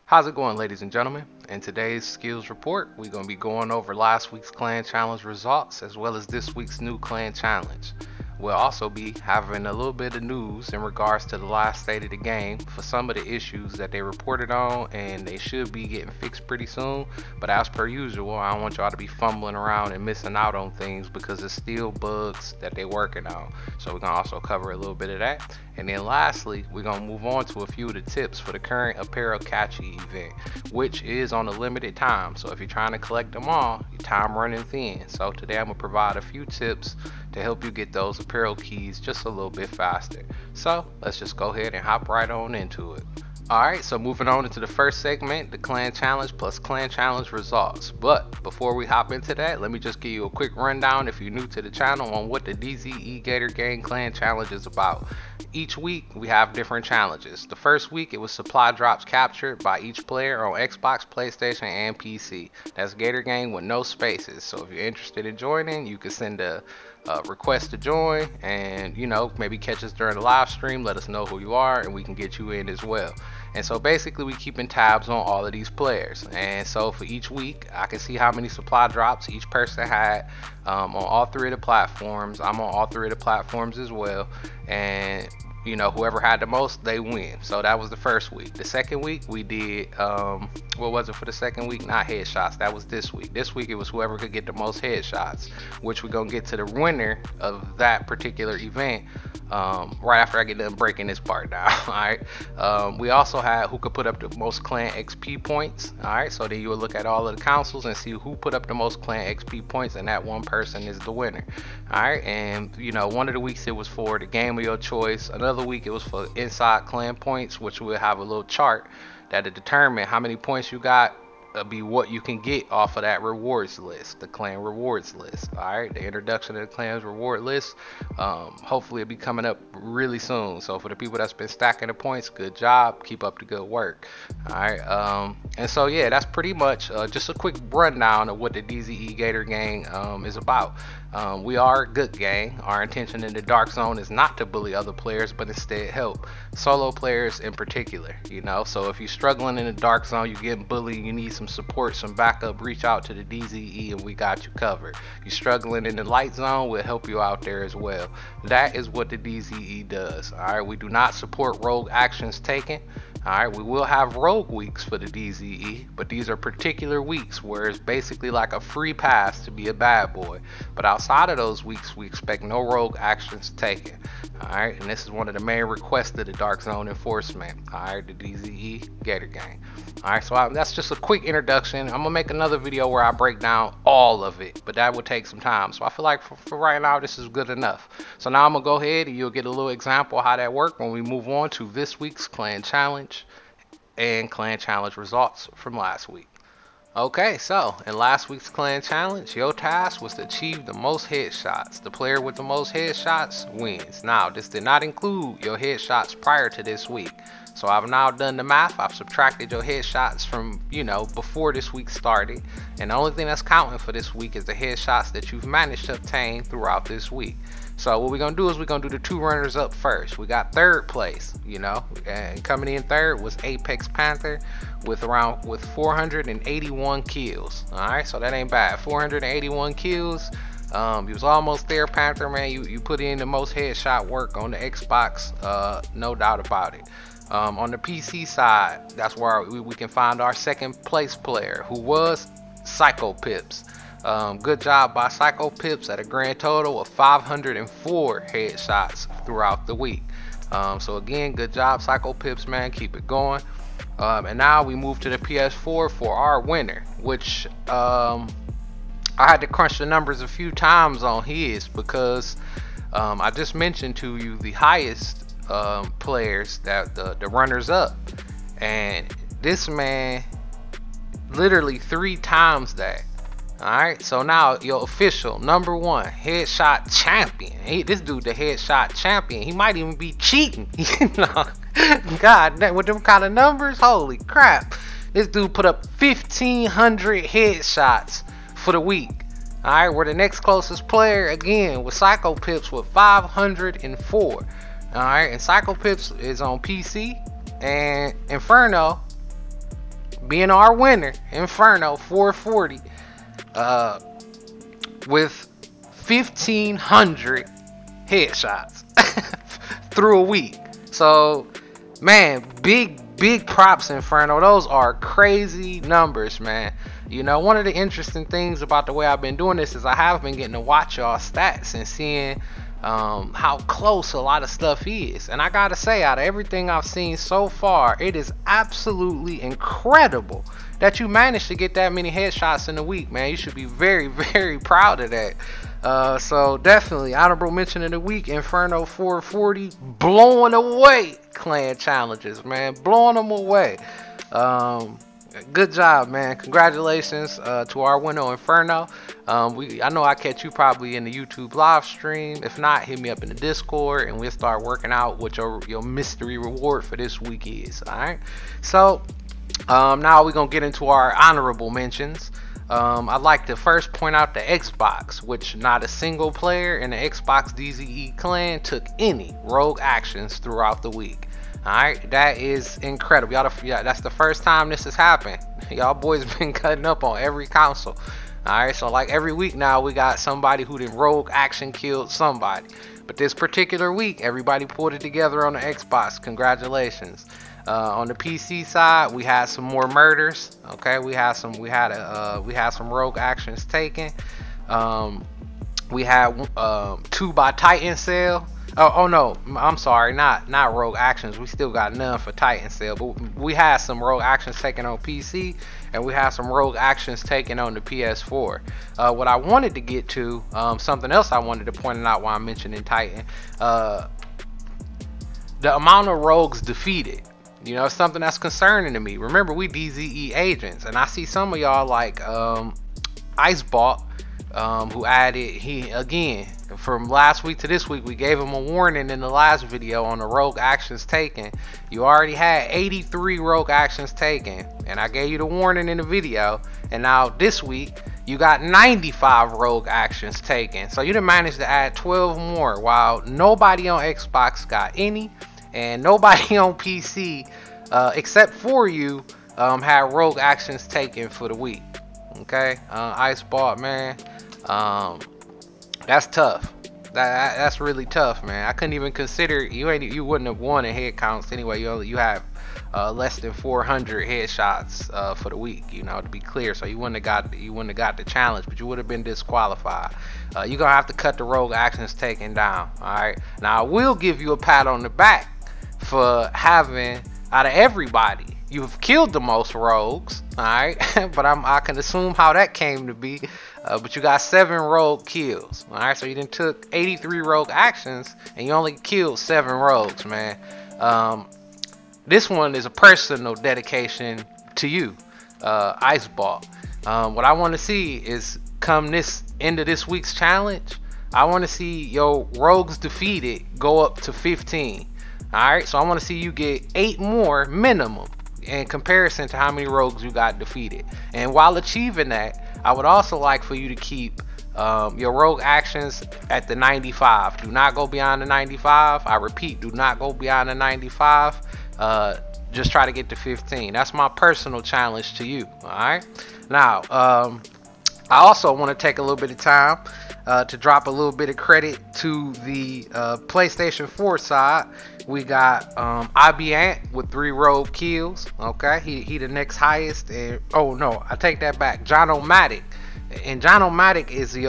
How's it going, ladies and gentlemen? In today's skills report, we're going to be going over last week's clan challenge results as well as this week's new clan challenge. We'll also be having a little bit of news in regards to the last state of the game for some of the issues that they reported on, and they should be getting fixed pretty soon. But as per usual, I don't want y'all to be fumbling around and missing out on things because it's still bugs that they're working on. So we're going to also cover a little bit of that. And then lastly, we're going to move on to a few of the tips for the current apparel catchy event, which is on a limited time. So if you're trying to collect them all, your time running thin. So today I'm going to provide a few tips to help you get those apparel keys just a little bit faster. So let's just go ahead and hop right on into it. Alright, so moving on into the first segment, the clan challenge plus clan challenge results. But before we hop into that, let me just give you a quick rundown if you're new to the channel on what the DZE Gator Gang clan challenge is about. Each week we have different challenges. The first week it was supply drops captured by each player on Xbox, PlayStation, and PC. That's Gator Gang with no spaces. So if you're interested in joining, you can send a request to join, and maybe catch us during the live stream, let us know who you are, and we can get you in as well. And so basically we keeping tabs on all of these players, and so for each week I can see how many supply drops each person had on all three of the platforms. I'm on all three of the platforms as well, and whoever had the most, they win. So that was the first week. The second week we did what was it for the second week? Not headshots, that was this week. This week it was whoever could get the most headshots, which we're gonna get to the winner of that particular event right after I get done breaking this part down. Alright, we also had who could put up the most clan XP points. Alright, so then you will look at all of the councils and see who put up the most clan XP points, and that one person is the winner. Alright, and one of the weeks it was for the game of your choice. Another week it was for inside clan points, which will have a little chart that'll determine how many points you got, be what you can get off of that rewards list, the clan rewards list. Alright, the introduction of the clan's reward list, hopefully it'll be coming up really soon. So for the people that's been stacking the points, good job, keep up the good work. Alright, and so yeah, that's pretty much just a quick rundown of what the DZE Gator Gang is about. We are a good gang. Our intention in the dark zone is not to bully other players, but instead help solo players in particular. So if you're struggling in the dark zone, you're getting bullied, you need some support, some backup, reach out to the DZE and we got you covered. You're struggling in the light zone, we'll help you out there as well. That is what the DZE does. Alright, we do not support rogue actions taken. Alright, we will have rogue weeks for the DZE, but these are particular weeks where it's basically like a free pass to be a bad boy. But outside of those weeks, we expect no rogue actions taken. Alright, and this is one of the main requests of the Dark Zone Enforcement. Alright, the DZE Gator Gang. Alright, so that's just a quick introduction. I'm gonna make another video where I break down all of it, but that would take some time. So I feel like for right now, this is good enough. So now I'm gonna go ahead and you'll get a little example of how that worked when we move on to this week's clan challenge and clan challenge results from last week. Okay, so in last week's clan challenge, your task was to achieve the most headshots. The player with the most headshots wins. Now, this did not include your headshots prior to this week. So I've now done the math. I've subtracted your headshots from, before this week started. And the only thing that's counting for this week is the headshots that you've managed to obtain throughout this week. So what we're going to do is we're going to do the two runners up first. We got third place, and coming in third was Apex Panther with 481 kills. Alright, so that ain't bad. 481 kills. You was almost there, Panther, man. You put in the most headshot work on the Xbox, no doubt about it. On the PC side, that's where we can find our second place player, who was Psycho Pips. Good job by Psycho Pips at a grand total of 504 headshots throughout the week. So again, good job Psycho Pips, man, keep it going. And now we move to the PS4 for our winner, which I had to crunch the numbers a few times on his because I just mentioned to you the highest players, that the runners up, and this man literally 3 times that. Alright, so now your official number 1 headshot champion. This dude the headshot champion. He might even be cheating. God, with them kind of numbers, holy crap. This dude put up 1,500 headshots for the week. Alright, we're the next closest player again with Psycho Pips with 504. Alright, and Psycho Pips is on PC, and Inferno being our winner, Inferno 440, with 1,500 headshots through a week. So, man, big props, Inferno. Those are crazy numbers, man. You know, one of the interesting things about the way I've been doing this is I have been getting to watch y'all stats and seeing how close a lot of stuff is. And I gotta say, out of everything I've seen so far, it is absolutely incredible that you managed to get that many headshots in a week, man. You should be very, very proud of that. So definitely honorable mention of the week, Inferno 440, blowing away clan challenges, man, blowing them away. Good job, man. Congratulations to our winner, Inferno. I know I catch you probably in the YouTube live stream. If not, hit me up in the Discord and we'll start working out what your mystery reward for this week is. All right, so now we're gonna get into our honorable mentions. I'd like to first point out the Xbox, which not a single player in the Xbox DZE clan took any rogue actions throughout the week. Alright, that is incredible. Yeah, that's the first time this has happened. Y'all boys been cutting up on every console. Alright, so like every week now we got somebody who did rogue action killed somebody. But this particular week, everybody pulled it together on the Xbox. Congratulations. On the PC side, we had some more murders. Okay, we had some rogue actions taken. We had 2 by Titan Cell. Oh no, I'm sorry, not rogue actions. We still got none for Titan Cell, but we had some rogue actions taken on PC, and we had some rogue actions taken on the PS4. What I wanted to get to, something else I wanted to point out while I'm mentioning Titan, the amount of rogues defeated. You know, something that's concerning to me. Remember, we DZE agents, and I see some of y'all like Icebot, who added, again, from last week to this week, we gave him a warning in the last video on the rogue actions taken. You already had 83 rogue actions taken, and I gave you the warning in the video, and now this week you got 95 rogue actions taken. So you done managed to add 12 more, while nobody on Xbox got any, and nobody on PC except for you had rogue actions taken for the week. Okay, Icebot, man, that's tough. That's really tough, man. I couldn't even consider you wouldn't have won in head counts anyway. You have less than 400 headshots for the week, you know, to be clear. So you wouldn't have got the challenge, but you would have been disqualified. You're gonna have to cut the rogue actions taken down. All right, now I will give you a pat on the back for having, out of everybody, you've killed the most rogues. All right, but I can assume how that came to be. But you got 7 rogue kills. All right, so you done took 83 rogue actions and you only killed 7 rogues, man. This one is a personal dedication to you, Iceball. What I want to see is, come this end of this week's challenge, I want to see your rogues defeated go up to 15. All right, so I want to see you get 8 more minimum in comparison to how many rogues you got defeated. And while achieving that, I would also like for you to keep your rogue actions at the 95. Do not go beyond the 95. I repeat, do not go beyond the 95. Just try to get to 15. That's my personal challenge to you. All right, now I also want to take a little bit of time to drop a little bit of credit to the PlayStation 4 side. We got Ant with 3 rogue kills. Okay, he the next highest. And oh no, I take that back. John-O-Matic, and John-O-Matic is he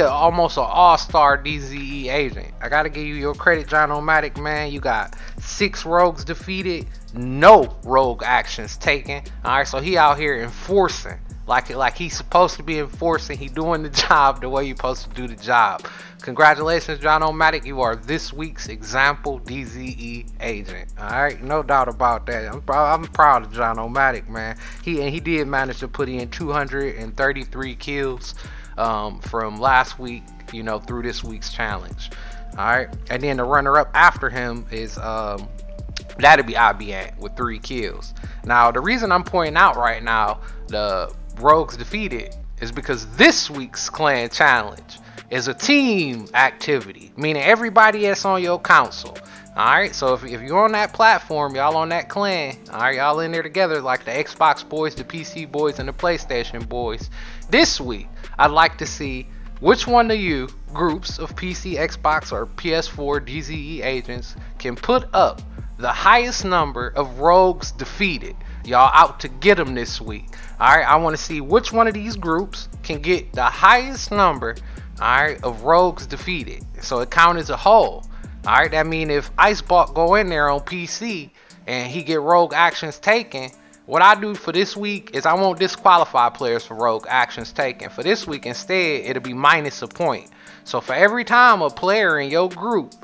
almost an all-star DZE agent. I gotta give you your credit, John-O-Matic, man. You got 6 rogues defeated, no rogue actions taken. All right, so he out here enforcing like he's supposed to be enforcing. He doing the job the way you're supposed to do the job. Congratulations, John-O-Matic. You are this week's example DZE agent. All right, no doubt about that. I'm proud of John-O-Matic, man. He did manage to put in 233 kills from last week, you know, through this week's challenge. All right, and then the runner-up after him is that'd be Ant with 3 kills. Now, the reason I'm pointing out right now the rogues defeated is because this week's clan challenge is a team activity, meaning everybody that's on your council, Alright, so if you're on that platform, y'all on that clan, alright, y'all in there together like the Xbox boys, the PC boys, and the PlayStation boys. This week, I'd like to see which one of you groups of PC, Xbox, or PS4 DZE agents can put up the highest number of rogues defeated. Y'all out to get them this week. Alright, I want to see which one of these groups can get the highest number, alright, of rogues defeated. So it counts as a whole. Alright, that means if Icebot go in there on PC and he get rogue actions taken, what I do for this week is I won't disqualify players for rogue actions taken. For this week, instead, it'll be minus a point. So for every time a player in your group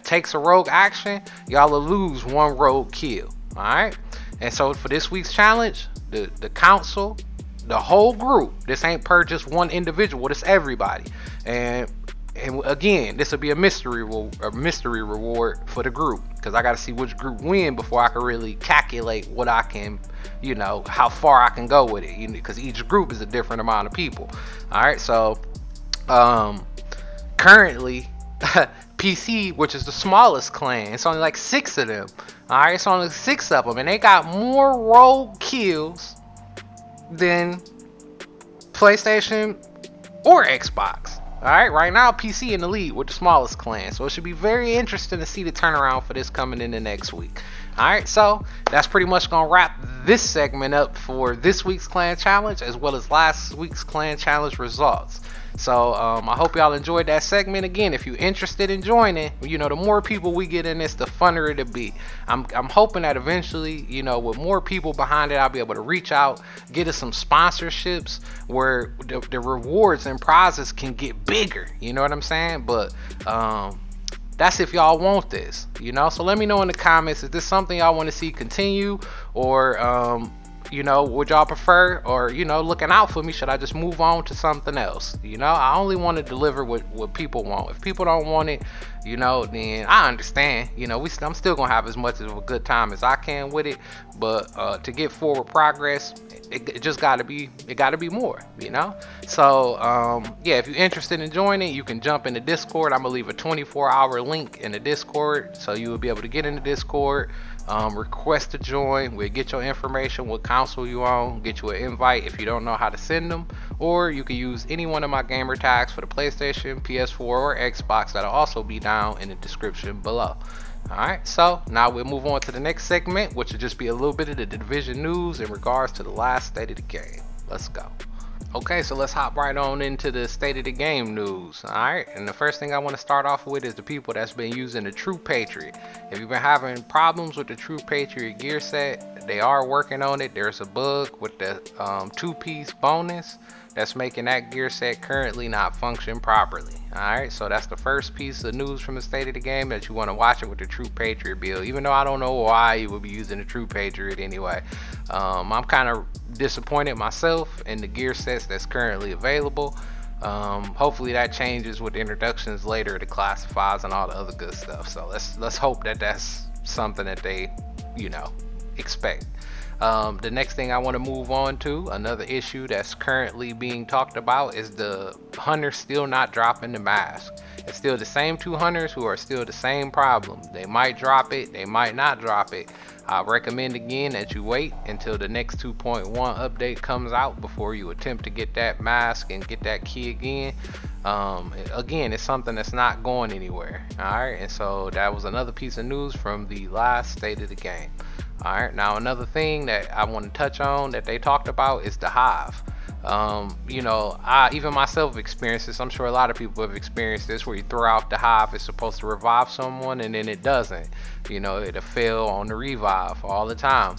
takes a rogue action, y'all will lose one rogue kill. Alright? And so for this week's challenge, the council, the whole group, this ain't per just one individual, this everybody. And again, this will be a mystery reward for the group, because I got to see which group win before I can really calculate what I can, you know, how far I can go with it, because each group is a different amount of people. All right, so currently PC, which is the smallest clan, it's only like 6 of them. All right, it's only 6 of them, and they got more rogue kills than PlayStation or Xbox. Alright, right now PC in the lead with the smallest clan, so it should be very interesting to see the turnaround for this coming in the next week. Alright, so that's pretty much gonna wrap this segment up for this week's clan challenge as well as last week's clan challenge results. So I hope y'all enjoyed that segment. Again, if you're interested in joining, you know, the more people we get in this, the funner it'll be. I'm hoping that eventually, you know, with more people behind it, I'll be able to reach out, get us some sponsorships where the rewards and prizes can get bigger. You know what I'm saying? But that's if y'all want this, you know. So let me know in the comments, is this something y'all want to see continue, or you know, would y'all prefer, or, you know, looking out for me, should I just move on to something else? You know, I only want to deliver what people want. If people don't want it, you know, then I understand. You know, I'm still gonna have as much of a good time as I can with it, but to get forward progress, it just gotta be more, you know. So yeah, if you're interested in joining, you can jump in the Discord. I'm gonna leave a 24-hour link in the Discord, so you will be able to get in the Discord, request to join. We'll get your information, what council you on, get you an invite if you don't know how to send them, or you can use any one of my gamer tags for the PlayStation, PS4, or Xbox. That'll also be down in the description below. Alright, so now we'll move on to the next segment, which will just be a little bit of the division news in regards to the last state of the game. Let's go. Okay, so let's hop right on into the state of the game news. Alright, and the first thing I want to start off with is the people that's been using the True Patriot. If you've been having problems with the True Patriot gear set, they are working on it. There's a bug with the 2-piece bonus that's making that gear set currently not function properly. Alright, so that's the first piece of news from the state of the game, that you want to watch it with the True Patriot build, even though I don't know why you would be using the True Patriot anyway. I'm kind of disappointed myself in the gear sets that's currently available. Hopefully that changes with introductions later to classifies and all the other good stuff. So let's hope that that's something that they, you know, expect. The next thing I want to move on to, another issue that's currently being talked about, is the hunters still not dropping the mask. It's still the same 2 hunters who are still the same problem. They might drop it, they might not drop it. I recommend again that you wait until the next 2.1 update comes out before you attempt to get that mask and get that key again. Again, it's something that's not going anywhere. Alright, and so that was another piece of news from the last state of the game. Alright, now another thing that I want to touch on that they talked about is the hive. You know, I even myself have experienced this. I'm sure a lot of people have experienced this, where you throw out the hive, it's supposed to revive someone and then it doesn't. You know, it'll fail on the revive all the time.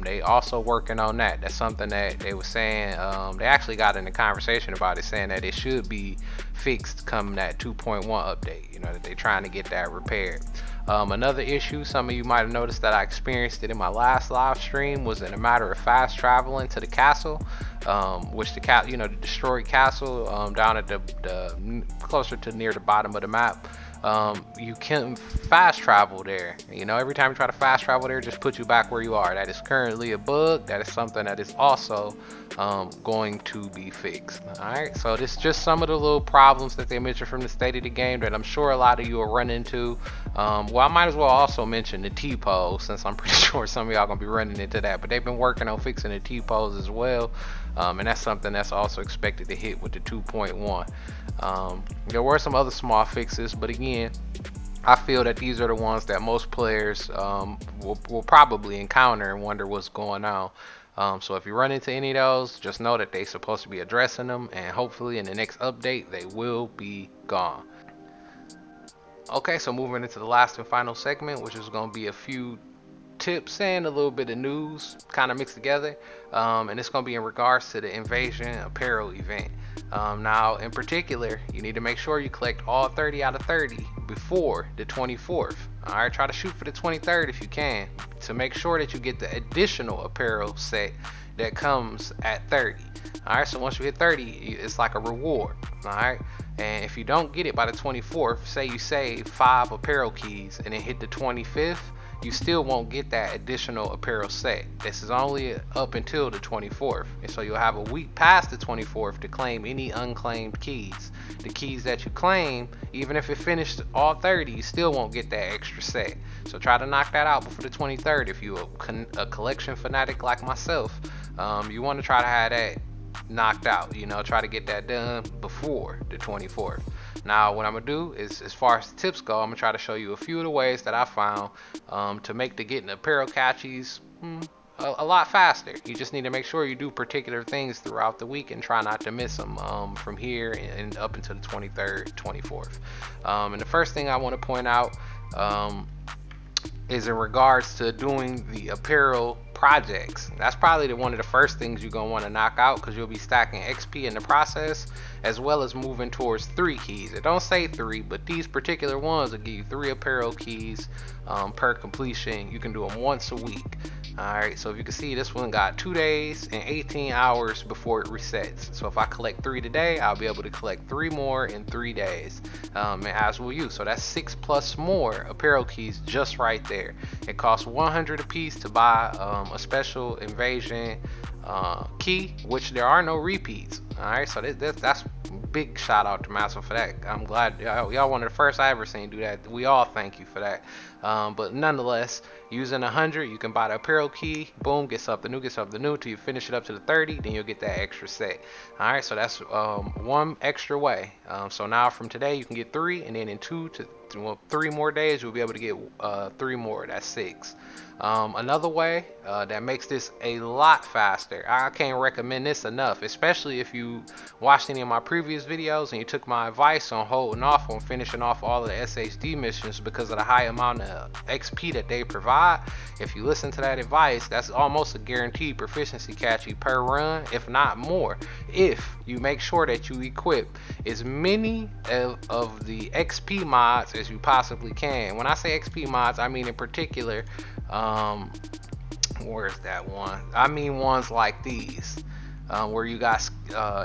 They also working on that. That's something that they were saying, they actually got in a conversation about it, saying that it should be fixed come that 2.1 update, you know, that they're trying to get that repaired. Another issue, some of you might have noticed that I experienced it in my last live stream, was in a matter of fast traveling to the castle, which the destroyed castle down at the closer to near the bottom of the map. you can fast travel there. You know, every time you try to fast travel there, just put you back where you are. That is currently a bug. That is something that is also going to be fixed. Alright, so this is just some of the little problems that they mentioned from the state of the game that I'm sure a lot of you will run into. Well, I might as well also mention the T-pose, since I'm pretty sure some of y'all gonna be running into that, but they've been working on fixing the T-pose as well, and that's something that's also expected to hit with the 2.1. There were some other small fixes, but again, I feel that these are the ones that most players will probably encounter and wonder what's going on. So if you run into any of those, just know that they're supposed to be addressing them, and hopefully in the next update they will be gone. Okay, so moving into the last and final segment, which is going to be a few tips and a little bit of news kind of mixed together, and it's going to be in regards to the Invasion Apparel event. Now in particular, you need to make sure you collect all 30 out of 30 before the 24th. Alright, try to shoot for the 23rd if you can, to make sure that you get the additional apparel set that comes at 30. Alright, so once you hit 30, it's like a reward. Alright, and if you don't get it by the 24th, say you save 5 apparel keys and then hit the 25th, you still won't get that additional apparel set. This is only up until the 24th, and so you'll have a week past the 24th to claim any unclaimed keys. The keys that you claim, even if it finished all 30, you still won't get that extra set. So try to knock that out before the 23rd. If you're a collection fanatic like myself, you want to try to have that knocked out. You know, try to get that done before the 24th. Now what I'm gonna do is, as far as the tips go, I'm gonna try to show you a few of the ways that I found to make the getting apparel catchies a lot faster. You just need to make sure you do particular things throughout the week and try not to miss them from here and up until the 23rd, 24th. And the first thing I want to point out is in regards to doing the apparel projects. That's probably one of the first things you're gonna want to knock out, because you'll be stacking XP in the process, as well as moving towards 3 keys. It don't say 3, but these particular ones will give you 3 apparel keys per completion. You can do them once a week. Alright, so if you can see, this one got 2 days and 18 hours before it resets. So if I collect 3 today, I'll be able to collect 3 more in 3 days, and as will you. So that's 6 plus more apparel keys just right there. It costs 100 a piece to buy a special invasion key, which there are no repeats. Alright, so that's big shout out to Master for that. I'm glad y'all one of the first I ever seen do that. We all thank you for that. But nonetheless, using 100, you can buy the apparel key. Boom, get something new till you finish it up to the 30. Then you'll get that extra set. All right, so that's one extra way. So now from today, you can get 3, and then in 2 to 3 more days, you'll be able to get 3 more. That's 6. Another way that makes this a lot faster, I can't recommend this enough, especially if you watched any of my previous videos and you took my advice on holding off on finishing off all of the SHD missions because of the high amount of XP that they provide. If you listen to that advice, that's almost a guaranteed proficiency catchy per run, if not more, if you make sure that you equip as many of the XP mods as you possibly can. When I say XP mods, I mean in particular, where's that one? I mean ones like these, where you got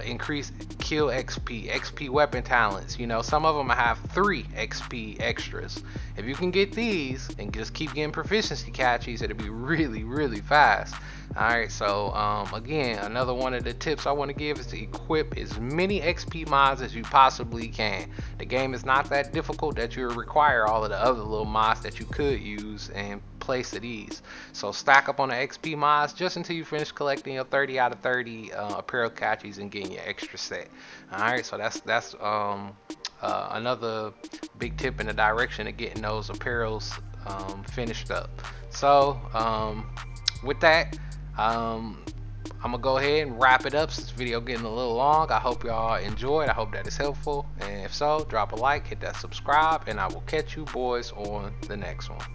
increased kill XP weapon talents. You know, some of them have 3 XP extras. If you can get these and just keep getting proficiency catchies, it'll be really fast. Alright, so again, another one of the tips I want to give is to equip as many XP mods as you possibly can. The game is not that difficult that you require all of the other little mods that you could use and place at ease. So stack up on the XP mods just until you finish collecting your 30 out of 30 apparel catchies and getting your extra set. Alright, so that's another big tip in the direction of getting those apparels finished up. So with that, I'm gonna go ahead and wrap it up. This video getting a little long. I hope y'all enjoyed. I hope that is helpful, and if so, drop a like, hit that subscribe, and I will catch you boys on the next one.